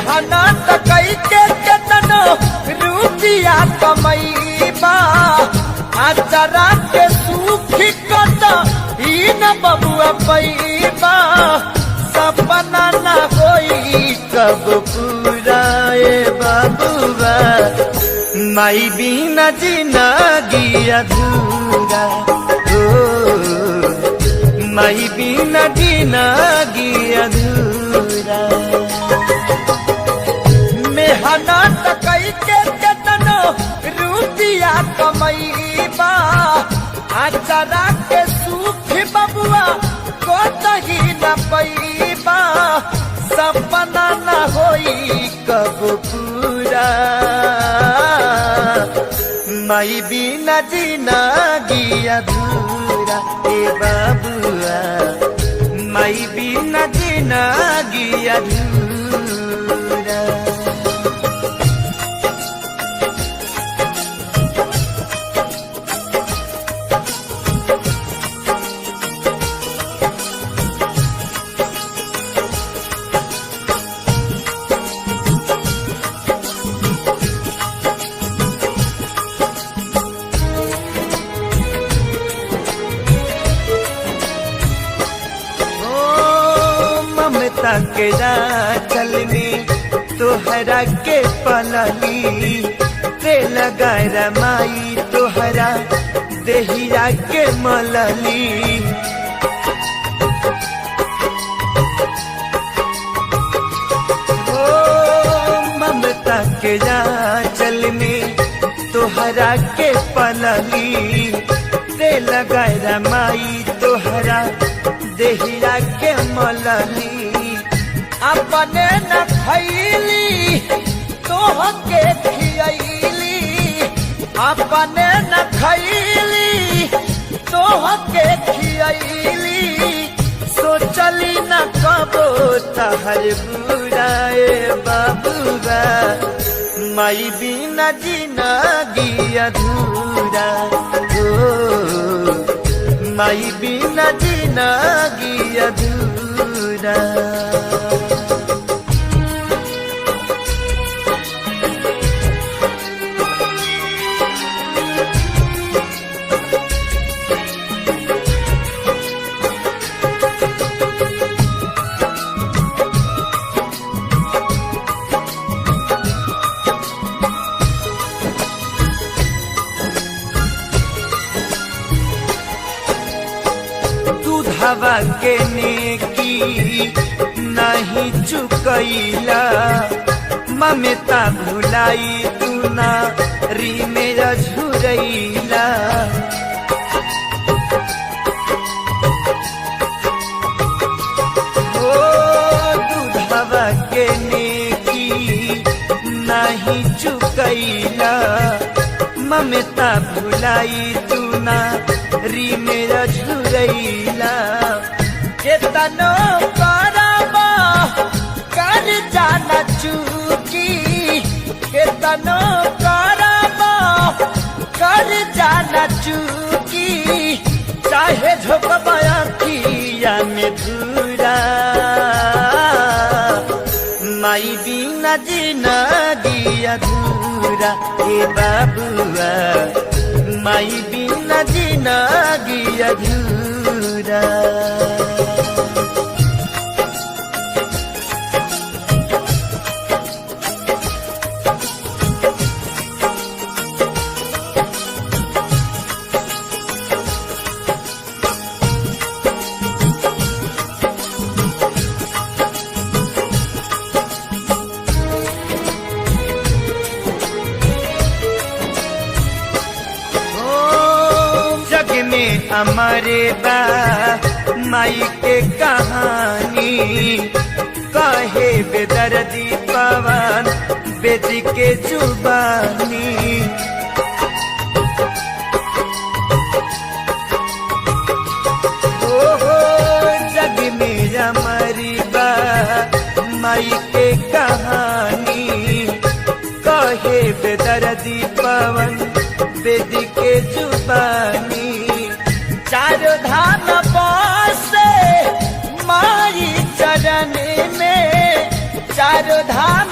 मेहनत कई के केतनो रुपया कमैबा आचरा के सुखी कत ई न बबुआ पैबा सपना न होई कब पूरा ए बबुआ माई बिना जिंदगी अधूरा हो माई बिना जिंदगी अधूरा मेहनत कई के केतनो रुपया कमैबा आचरा के सुख बबुआ कोतही न पैबा सपना न होई कब पूरा माई बिना जिंदगी अधूरा ए बबुआ माई बिना जिंदगी अधूरा। ममता के राचल में तोहरा के पलनी ते लगा रमाई तोहरा देहिया के मलनी ओ ममता के राचल में तोहरा के पलनी ते लगा रमाई तोहरा देहिया के मलनी अपने न खैली तोह के खियली अपने न खैली तोह के खियली सोचली न कबो तहर बुराए बबुआ माई बिना जिंदगी अधूरा हो माई बिना जिंदगी अधूरा। हवा के नेकी नहीं चुकैला ममता भुलाई तू ना री मेरा झुरैला ओ दूधवा के नेकी नहीं चुकैला ममता भुलाई तू ना री मेरा झुरैला केतनो करबा कर जाना चूकी केतनो करबा कर जाना चूकी चाहे झोंकबा अखिया में धूरा माई बिना जिंदगी अधूरा ए बबुआ माई बिना जिंदगी अधूरा। हमारे बा माई के कहानी कहे बेदर्दी पवन बेटी के जुबानी ओहो जग में हमारी बा माई के कहानी कहे बेदर्दी पवन बेटी के जुबानी चारों धाम बसे माई चरण में चारों धाम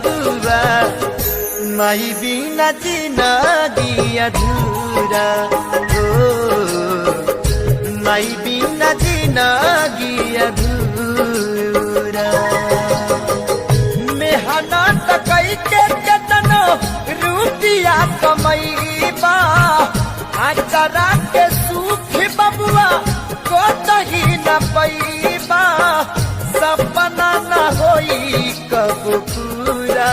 बाबुआ माई बिना जिंदगी अधूरा हो माई बिना जिंदगी अधूरा मेहनत कई के केतनो रुपया कमैबा आचरा के सुख बबुआ कोतही न पैबा सपना न होई कब पूरा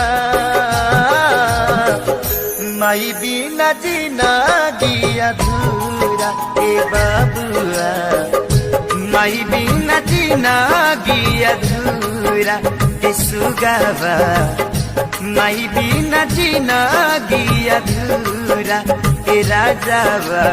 माई बिना जिंदगी अधूरा ए बाबुआ माई बिना जिंदगी अधूरा ए सुगावा माई बिना जिंदगी अधूरा ए राजावा